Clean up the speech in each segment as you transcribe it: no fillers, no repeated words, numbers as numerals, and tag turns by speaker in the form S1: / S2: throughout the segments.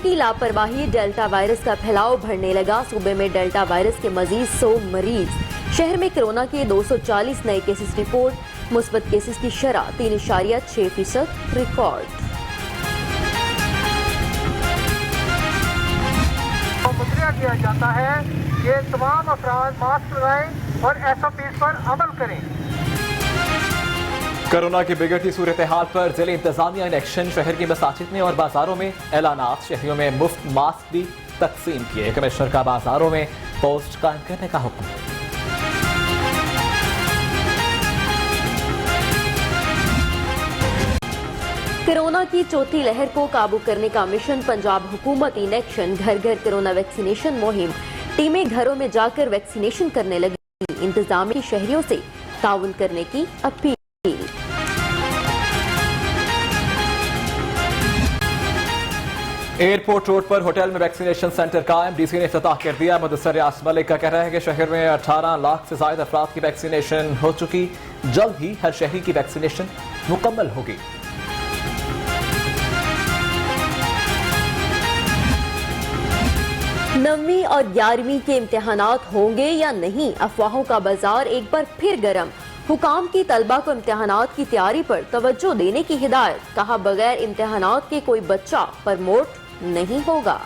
S1: की लापरवाही, delta virus का फैलाव बढ़ने लगा। सूबे में डेल्टा वायरस के मजीद 100 मरीज। शहर में कोरोना के 240 नए केसेस रिपोर्ट। मुस्बत केसेस की शरह 3.6% रिकॉर्ड।
S2: मुतरिया किया जाता है कि तमाम अफराद मास्क लगाएं और SOPs पर अमल करें।
S3: कोरोना की बिगड़ती सूरत हाल पर जिले इंतजामिया इन एक्शन। शहर की मसाजिद में और बाजारों में ऐलानात। शहरियों में मुफ्त मास्क भी तकसीम किए। कमिश्नर का बाजारों में पोस्ट कायम करने का हुक्म।
S1: कोरोना की चौथी लहर को काबू करने का मिशन पंजाब हुकूमत इन एक्शन। घर घर कोरोना वैक्सीनेशन मुहिम। टीमें घरों में जाकर वैक्सीनेशन करने लगी। इंतजामिया शहरियों से ताउन करने की अपील।
S3: एयरपोर्ट रोड पर होटल में वैक्सीनेशन सेंटर कायम। डीसी ने इफ्तिताह कर दिया। मुदस्सर रियाज मलिक का कहना है कि शहर में 18 लाख से ज्यादा अफराद की वैक्सीनेशन हो चुकी। जल्द ही हर शहरी की वैक्सीनेशन मुकम्मल होगी।
S1: नवीं और 11वीं के इम्तिहानात होंगे या नहीं, अफवाहों का बाजार एक बार फिर गर्म। हुकाम की तलबा को इम्तिहानात की तैयारी पर तवज्जो देने की हिदायत। कहा बगैर इम्तिहानात के कोई बच्चा प्रमोट नहीं होगा।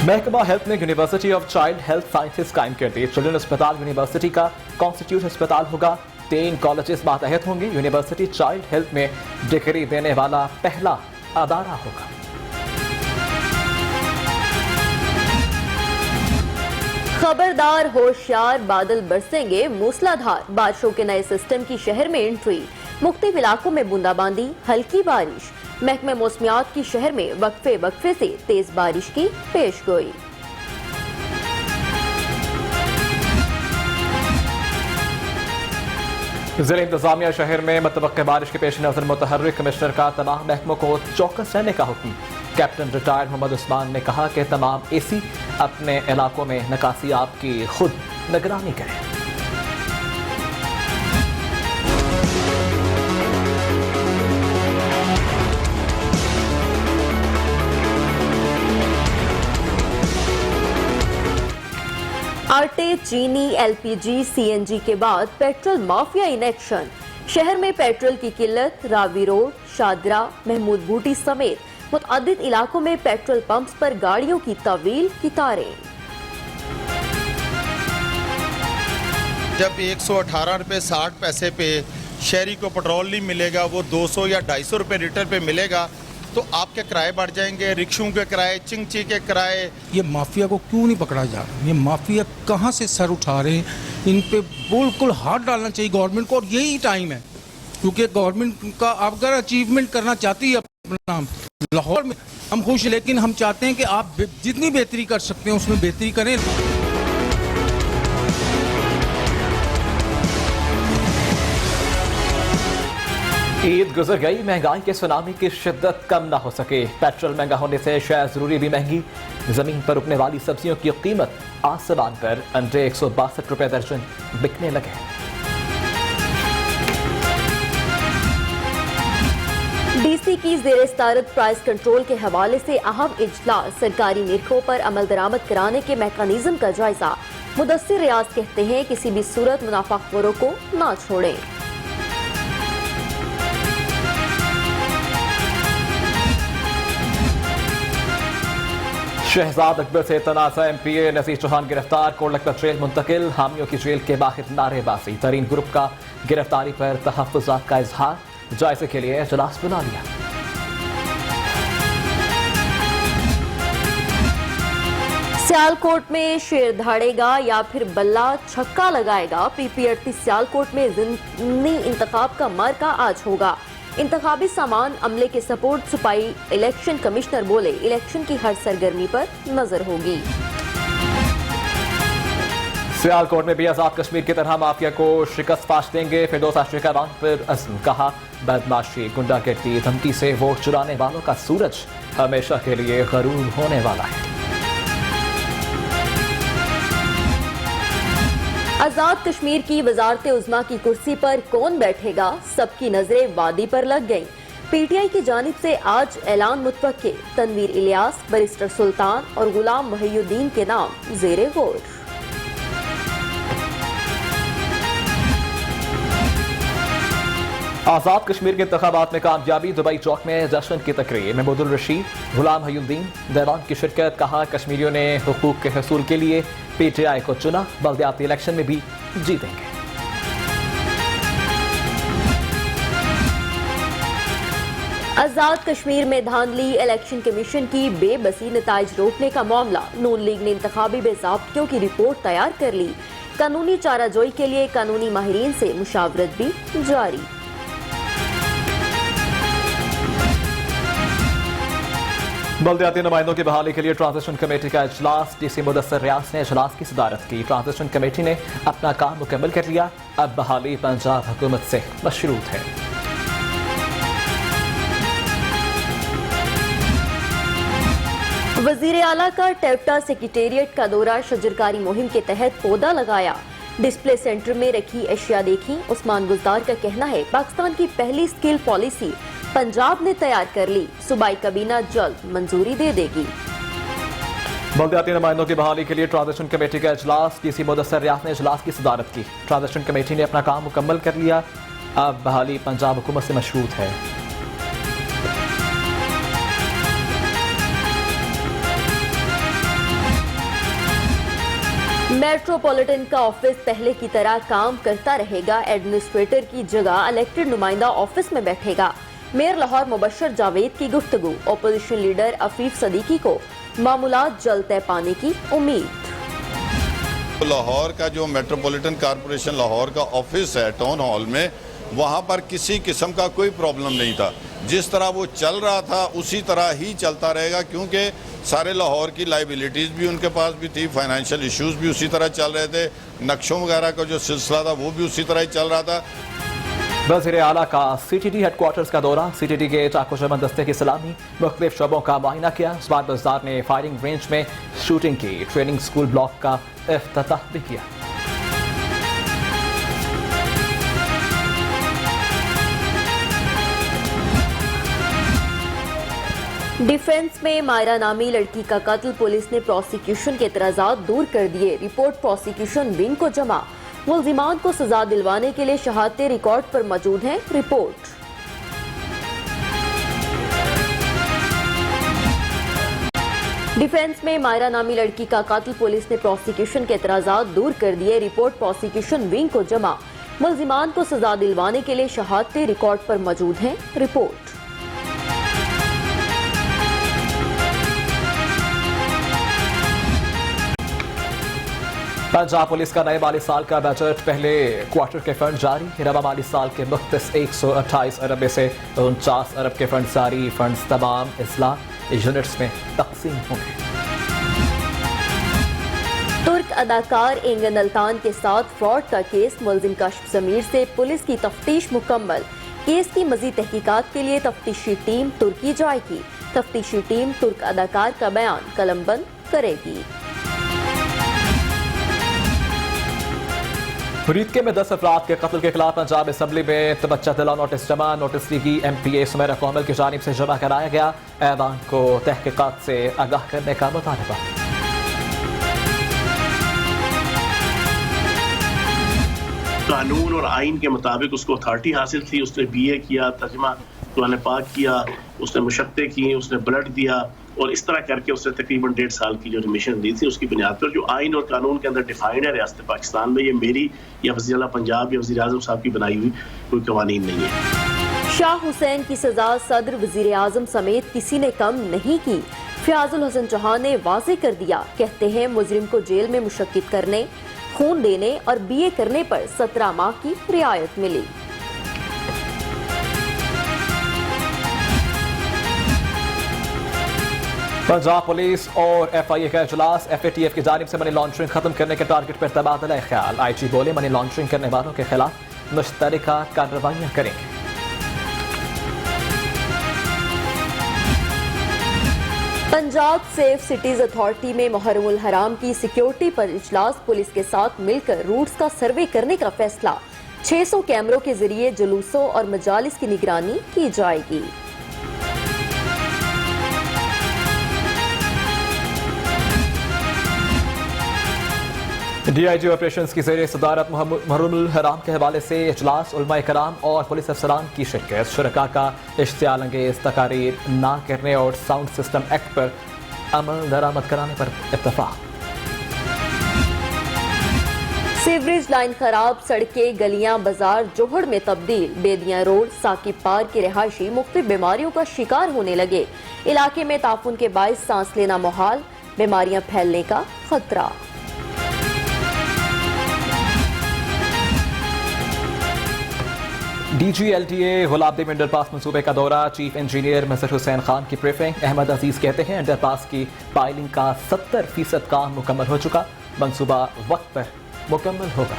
S3: महकमा हेल्थ ने university of child health sciences कायम कर दी। चिल्ड्रन अस्पताल यूनिवर्सिटी का कॉन्स्टिट्यूट अस्पताल होगा। 3 कॉलेजेस मातहत होंगे। यूनिवर्सिटी चाइल्ड हेल्थ में डिग्री देने वाला पहला अदारा होगा।
S1: खबरदार, होशियार, बादल बरसेंगे मूसलाधार। बारिशों के नए सिस्टम की शहर में एंट्री। मुख्तलिफ इलाकों में बूंदाबांदी, हल्की बारिश। महकमे मौसमियात की शहर में वक्फे वक्फे से तेज बारिश की पेशगोई।
S3: जिले इंतजामिया शहर में मुतवक्किल बारिश के पेश नजर मुतहर्रिक। कमिश्नर का तमाम महकमों को चौकस रहने का हुक्म। कैप्टन रिटायर्ड मोहम्मद उस्मान ने कहा कि तमाम AC अपने इलाकों में नकासियाब की खुद निगरानी करें।
S1: आटे, चीनी, LPG, CNG के बाद पेट्रोल माफिया इन एक्शन। शहर में पेट्रोल की किल्लत। रावी रोड, शादरा, महमूद बूटी समेत मुतअद्दिद इलाकों में पेट्रोल पंप्स पर गाड़ियों की तवील कतारें।
S4: जब 118 रुपये 60 पैसे पे शहरी को पेट्रोल नहीं मिलेगा, वो 200 या 250 रुपये लीटर पे मिलेगा, तो आपके किराए बढ़ जाएंगे। रिक्शों के किराए, चिंगची के किराए।
S5: ये माफिया को क्यों नहीं पकड़ा जा रहा? ये माफिया कहाँ से सर उठा रहे हैं? इन पे बिल्कुल हाथ डालना चाहिए गवर्नमेंट को। और यही टाइम है, क्योंकि गवर्नमेंट का अगर अचीवमेंट करना चाहती है अपना लाहौर में, हम खुश, लेकिन हम चाहते हैं कि आप जितनी बेहतरी कर सकते हैं उसमें बेहतरी करें।
S3: ईद गुजर गई, महंगाई के सुनामी की शिद्दत कम ना हो सके। पेट्रोल महंगा होने से शायद जरूरी भी महंगी। जमीन पर उगने वाली सब्जियों की कीमत आसमान पर। अंडे 162 रुपए दर्जन बिकने लगे।
S1: DC की ज़ेर इस्तारत प्राइस कंट्रोल के हवाले से अहम इजलास। सरकारी निरखों पर अमल दरामद कराने के मैकेनिज्म का जायजा। मुदस्सिर रियाज कहते हैं किसी भी सूरत मुनाफाखोरों को ना छोड़ें।
S3: शहजाद अकबर से तनाज़ा। MPA नज़ीर चौहान गिरफ्तार। कोटलखपत जेल मुंतकिल। हामियों की जेल के बाहर नारेबाजी। तरीन ग्रुप का गिरफ्तारी पर तहफ़्फ़ुज़ात का इजहार। जायजे के लिए इजलास बुला लिया।
S1: सियालकोट में शेर धाड़ेगा या फिर बल्ला छक्का लगाएगा। PP 38 सियालकोट में ज़िमनी इंतखाब का मार्का आज होगा। इंतखाबी सामान अमले के सपोर्ट सुपाई। इलेक्शन कमिश्नर बोले इलेक्शन की हर सरगर्मी पर नजर होगी।
S3: सियालकोट में भी आजाद कश्मीर की तरह माफिया को शिकस्त पाश देंगे। फिरदौस आशिकावान पर अज़्म। कहा बदमाशी, गुंडागर्दी, धमकी से वोट चुराने वालों का सूरज हमेशा के लिए गरूब होने वाला है।
S1: आजाद कश्मीर की वजारत उज़्मा की कुर्सी पर कौन बैठेगा, सबकी नजरें वादी पर लग गईं। पीटीआई की जानिब से आज ऐलान मुतवक्के, तनवीर इलियास, बैरिस्टर सुल्तान और गुलाम मुहियुद्दीन के नाम ज़ेरे गौर।
S3: आजाद कश्मीर के इंतखाबात में कामयाबी, दुबई चौक में जश्न की तकरीर। महमूदुल रशीद, गुलाम मुहियुद्दीन दैवान की शिरकत। कहा कश्मीरियों ने हुकूक के हसूल के लिए पीटीआई को चुना, बल्दियाती इलेक्शन में भी जीतेंगे।
S1: आजाद कश्मीर में धांधली, इलेक्शन कमीशन की बेबसी, नताइज रोकने का मामला। नून लीग ने इंतखाबी बेज़ाब्तियों की रिपोर्ट तैयार कर ली। कानूनी चाराजोई के लिए कानूनी माहिरीन से मुशावरत भी जारी।
S3: बल्दियाती नुमाइंदों की बहाली के लिए ट्रांजिशन कमेटी का इजलास। डीसी मुदस्सिर रियाज ने इजलास की सदारत की। ट्रांजिशन कमेटी ने अपना काम मुकम्मल कर लिया, अब बहाली पंजाब हुकूमत से मशरूत है।
S1: वजीर आला का टेप्टा सेक्रेटेरिएट का दौरा। शजरकारी मुहिम के तहत पौधा लगाया। डिस्प्ले सेंटर में रखी अशिया देखी। उस्मान गुलजार का कहना है पाकिस्तान की पहली स्किल पॉलिसी पंजाब ने तैयार कर ली, सूबाई काबीना जल्द मंजूरी दे देगी।
S3: बल्दियाती नुमाइंदों की बहाली के लिए ट्रांजिशन कमेटी का इजलास। डीसी मुदस्सिर रियाज ने इजलास की सदारत की। ट्रांजिशन कमेटी ने अपना काम मुकम्मल कर लिया, अब बहाली पंजाब हुकूमत से मशरूत है।
S1: मेट्रोपॉलिटन का ऑफिस पहले की तरह काम करता रहेगा। एडमिनिस्ट्रेटर की जगह इलेक्टेड नुमाइंदा ऑफिस में बैठेगा। मेयर लाहौर मुबशर जावेद की गुफ्तगू। अपोजिशन लीडर अफीफ सदीकी को मामूलात जल्द तय पाने की उम्मीद।
S6: लाहौर का जो मेट्रोपॉलिटन कॉरपोरेशन लाहौर का ऑफिस है टाउन हॉल में, वहाँ पर किसी किस्म का कोई प्रॉब्लम नहीं था। जिस तरह वो चल रहा था उसी तरह ही चलता रहेगा, क्योंकि सारे लाहौर की लाइबिलिटीज़ भी उनके पास भी थी, फाइनेंशियल इश्यूज भी उसी तरह चल रहे थे, नक्शों वगैरह का जो सिलसिला था वो भी उसी तरह ही चल रहा था।
S3: वज़ीर आला का CTD हेडक्वार्टर्स का दौरा। CTD के चाकू-चमन दस्ते की सलामी, मुख्तलिफ शोबों का मुआयना किया। स्मार्ट बाजार ने फायरिंग रेंज में शूटिंग की। ट्रेनिंग स्कूल ब्लॉक का इफ्तिताह भी किया।
S1: डिफेंस में मायरा नामी लड़की का कत्ल। पुलिस ने प्रोसिक्यूशन के एतराजात दूर कर दिए। रिपोर्ट प्रोसिक्यूशन विंग को जमा। मुल्जिमान को सजा दिलवाने के लिए शहादतें रिकॉर्ड पर मौजूद हैं। रिपोर्ट। डिफेंस में मायरा नामी लड़की का कत्ल। पुलिस ने प्रोसिक्यूशन के एतराजात दूर कर दिए। रिपोर्ट प्रोसिक्यूशन विंग को जमा। मुल्जिमान को सजा दिलवाने के लिए शहादतें रिकॉर्ड पर मौजूद हैं। रिपोर्ट।
S3: पंजाब पुलिस का नए माली साल का बजट, पहले क्वार्टर के फंड जारी। रवा माली साल के मुख्तस 128 अरब में से 49 अरब के फंड जारी। फंड्स तमाम अजला यूनिट्स में तकसीम होंगे।
S1: तुर्क अदाकार एंगन अल्तान के साथ फ्रॉड का केस। मुलजिम काशिफ ज़मीर से पुलिस की तफ्तीश मुकम्मल। केस की मजीद तहकीकात के लिए तफ्तीशी टीम तुर्की जाएगी। तफ्तीशी टीम तुर्क अदाकार का बयान कलमबंद करेगी।
S3: फरीदके में 10 अफराद के कत्ल के खिलाफ पंजाब असम्बली में तवज्जो दिला नोटिस जमा। नोटिस लीगी MPA सुमेरा कोमल की जानिब से जमा कराया गया। ऐवान को तहकीकात से आगाह करने का मुतालबा।
S7: कानून और आइन के मुताबिक उसको अथॉरिटी हासिल थी। उसने BA किया, तर्जमा कुरान पाक किया, उसने मुशक्क़तें की, उसने ब्लड दिया और इस तरह करके उसने तकरीबन 1.5 साल की जो रिमिशन दी थी, उसकी बुनियाद पर जो आइन और कानून के अंदर डिफाइंड है रियासत पाकिस्तान में, ये मेरी या वज़ीर आला पंजाब या वज़ीर आज़म साहब की बनाई हुई कोई कवानीन नहीं है।
S1: शाह हुसैन की सजा सदर, वज़ीर आज़म समेत किसी ने कम नहीं की। फयाजुल हसन चौहान ने वाज़े कर दिया। कहते हैं मुजरिम को जेल में मुशक्कित करने, खून देने और BA करने पर 17 माह की रियायत मिली।
S3: पंजाब पुलिस और FIA का इजलास। FATF की जानिब से मनी लॉन्ड्रिंग खत्म करने के टारगेट पर तबादला ख्याल। IG बोले मनी लॉन्ड्रिंग करने वालों के खिलाफ मुश्तरका कार्रवाइयां करेंगे।
S1: पंजाब सेफ सिटीज अथॉरिटी में मुहर्रमुल हराम की सिक्योरिटी पर इजलास, पुलिस के साथ मिलकर रूट्स का सर्वे करने का फैसला। 600 कैमरों के जरिए जुलूसों और मजालिस की निगरानी की जाएगी।
S3: DIG ऑपरेशंस की ज़ेरे सदारत मुहर्रमुल हराम के हवाले से इजलास, उलमाए कराम और पुलिस अफसरान की शिरकत। शुरका का इश्तियाल अंगेज तकारीर ना करने और साउंड सिस्टम एक्ट पर अमल दरामद कराने पर इत्तफाक।
S1: सीवरेज लाइन खराब, सड़कें, गलियां, बाजार जोहड़ में तब्दील। बेदियां रोड, साकिब पार के रिहायशी मुख्तलिफ बीमारियों का शिकार होने लगे। इलाके में ताफुन के बाइस सांस लेना मुहाल, बीमारियां फैलने का खतरा।
S3: DG LTA गुलाबदेव अंडरपास मंसूबे का दौरा, चीफ इंजीनियर मजहर हुसैन खान की ब्रीफिंग। अहमद अजीज कहते हैं अंडरपास की पाइलिंग का 70% काम मुकम्मल हो चुका, मंसूबा वक्त पर मुकम्मल होगा।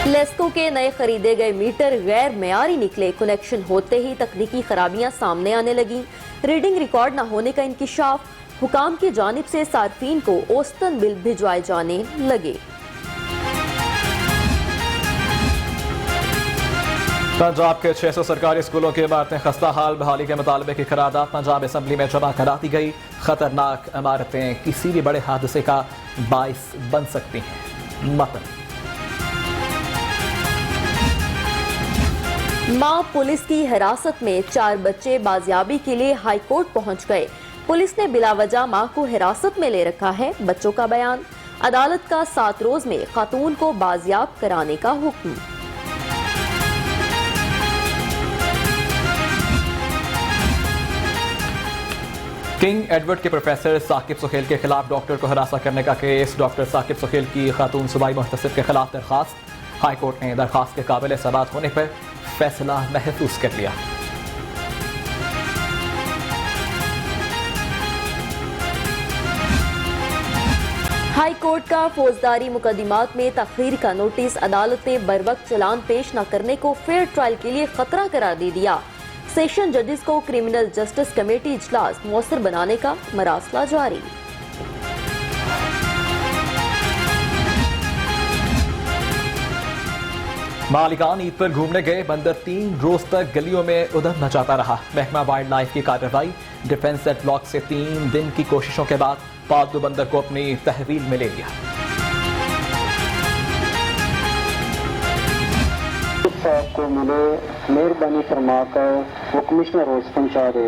S1: लेस्को के नए खरीदे गए मीटर गैर मेयारी निकले, कनेक्शन होते ही तकनीकी खराबियां सामने आने लगी। रीडिंग रिकॉर्ड न होने का इंकिशाफ, हुकाम की जानिब से सार्फिन को औसतन बिल भिजवाए जाने लगे।
S3: पंजाब के 600 सरकारी स्कूलों की इमारतें खस्ता हाल, बहाली के मुतालबे की करारदाद पंजाब असम्बली में जमा करा दी गई। खतरनाक इमारतें किसी भी बड़े हादसे का बाइस बन सकती हैं। मतन
S1: मां पुलिस की हिरासत में, 4 बच्चे बाजियाबी के लिए हाई कोर्ट पहुंच गए। पुलिस ने बिलावजह मां को हिरासत में ले रखा है, बच्चों का बयान। अदालत का 7 रोज में खातून को बाजियाब कराने का हुक्म।
S3: किंग एडवर्ड के प्रोफेसर साकिब सुहेल के खिलाफ डॉक्टर को हरासा करने का केस। डॉक्टर साकिब सुहेल की खातून सूबाई मुहतसिब के खिलाफ दरखास्त। हाई कोर्ट ने दरखास्त के काबिल सबात होने पर फैसला महफूज कर लिया।
S1: हाई कोर्ट का फौजदारी मुकदमात में तखीर का नोटिस, अदालत ने बरवक्त चलान पेश न करने को फेयर ट्रायल के लिए खतरा करार दे दिया। सेशन जजेस को क्रिमिनल जस्टिस कमेटी इजलास मौसर बनाने का मरासला जारी।
S3: मालिकान ईद पर घूमने गए, बंदर 3 रोज तक गलियों में उधम मचाता रहा। महकमा वाइल्ड लाइफ की कार्रवाई, डिफेंस सेट ब्लॉक से 3 दिन की कोशिशों के बाद पालतू बंदर को अपनी तहवील में ले लिया।
S8: साहब को मिले, मेहरबानी फरमाकर वो कमिश्नर रोज पहुंचा दे।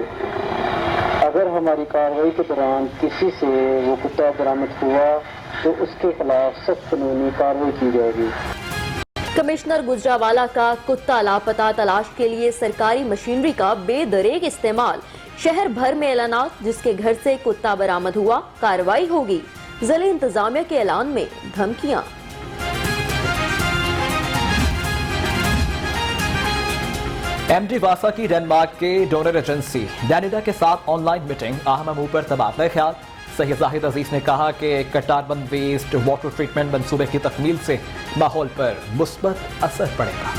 S8: अगर हमारी कार्रवाई के दौरान किसी से वो कुत्ता बरामद हुआ तो उसके खिलाफ सख्त कानूनी कार्रवाई की जाएगी।
S1: कमिश्नर गुजरावाला का कुत्ता लापता, तलाश के लिए सरकारी मशीनरी का बेदरेग इस्तेमाल। शहर भर में ऐलानात, जिसके घर से कुत्ता बरामद हुआ कार्रवाई होगी। जिला इंतजामिया के ऐलान में धमकियां।
S3: MD वासा की डेनमार्क के डोनर एजेंसी डैनिडा के साथ ऑनलाइन मीटिंग, अहम अमूर पर तबादला ख्याल। सैयद जाहिद अजीज ने कहा कि कटारबंद वेस्ट वाटर ट्रीटमेंट मंसूबे की तकमील से माहौल पर मुस्बत असर पड़ेगा।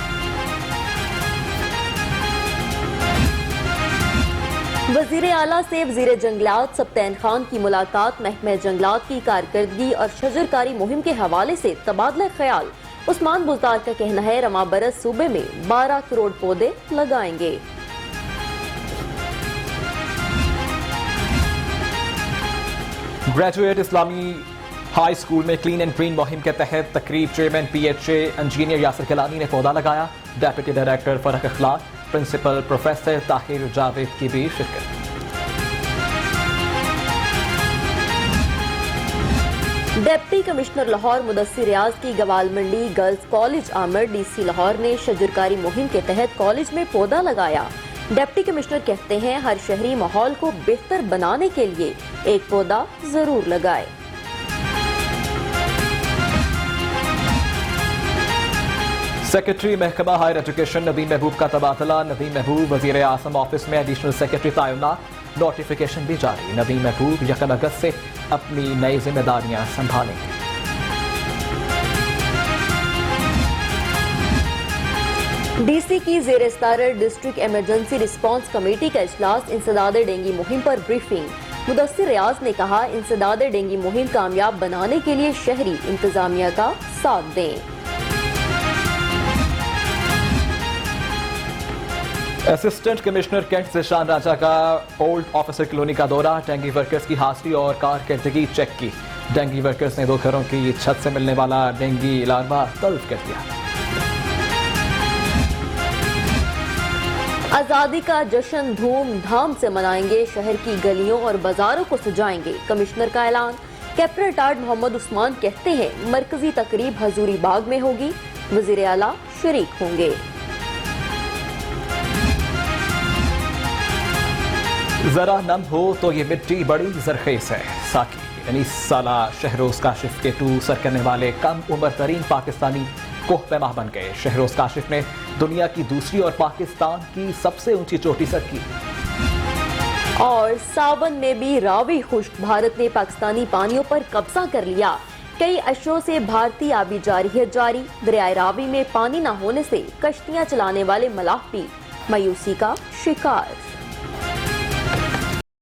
S1: वजीर आला से वजीर जंगलात सब्तैन खान की मुलाकात, महकमे जंगलात की कारकर्दगी और शजरकारी मुहिम के हवाले से तबादला ख्याल। उस्मान बुज़दार का कहना है रमा बरस सूबे में 12 करोड़ पौधे लगाएंगे।
S3: ग्रेजुएट इस्लामी हाई स्कूल में क्लीन एंड ग्रीन मुहिम के तहत तकरीब चेयरमैन PHA इंजीनियर यासिर किलानी ने पौधा लगाया। डेप्यूटी डायरेक्टर फरक अखलाक, प्रिंसिपल प्रोफेसर ताहिर जावेद की भी शिरकत।
S1: डिप्टी कमिश्नर लाहौर मुदस्सिर रियाज की गवाल मंडी गर्ल्स कॉलेज आमर DC लाहौर ने शजरकारी मुहिम के तहत कॉलेज में पौधा लगाया। डिप्टी कमिश्नर कहते हैं हर शहरी माहौल को बेहतर बनाने के लिए एक पौधा जरूर लगाए।
S3: सेक्रेटरी महकमा हायर एजुकेशन नदीम महबूब का तबादला। नदीम महबूब वजीर आजम ऑफिस में एडिशनल सेक्रेटरी तैनात, नोटिफिकेशन भी जारी। नदीम महबूब 1 अगस्त से अपनी नई जिम्मेदारियां संभालेंगे।
S1: DC की ज़ेर-ए-सदारत डिस्ट्रिक्ट इमरजेंसी रिस्पांस कमेटी का इजलास, इंसदाद डेंगू मुहिम पर ब्रीफिंग। मुदस्सिर रियाज ने कहा, इंसदाद डेंगू मुहिम कामयाब बनाने के लिए शहरी इंतजामिया का साथ दें।
S3: असिस्टेंट कमिश्नर कैंट जिशान राजा का ओल्ड ऑफिसर कॉलोनी का दौरा, डेंगू वर्कर्स की हाजिरी और कारकर्दगी चेक की। डेंगू वर्कर्स ने 2 घरों की छत से मिलने वाला डेंगू लार्वा तल्फ कर दिया।
S1: आजादी का जश्न धूमधाम से मनाएंगे, शहर की गलियों और बाजारों को सजाएंगे, कमिश्नर का ऐलान। कैप्टन रिटायर्ड मोहम्मद उस्मान कहते हैं, मरकजी तकरीब हजूरी बाग में होगी, वजीर आला शरीक होंगे।
S3: जरा नम हो तो ये मिट्टी बड़ी जरखेज है। साकी यानी साला शहरोज काशिफ के 2 सर करने वाले कम उम्र तरीन पाकिस्तानी कोह पैमा बन गए। शहरोज काशिफ ने दुनिया की दूसरी और पाकिस्तान की सबसे ऊंची चोटी सर की।
S1: और सावन में भी रावी खुश्क, भारत ने पाकिस्तानी पानियों पर कब्जा कर लिया। कई अशरों से भारतीय आबी जारियत जारी। दरियाए रावी में पानी न होने से कश्तियां चलाने वाले मलाह भी मायूसी का शिकार।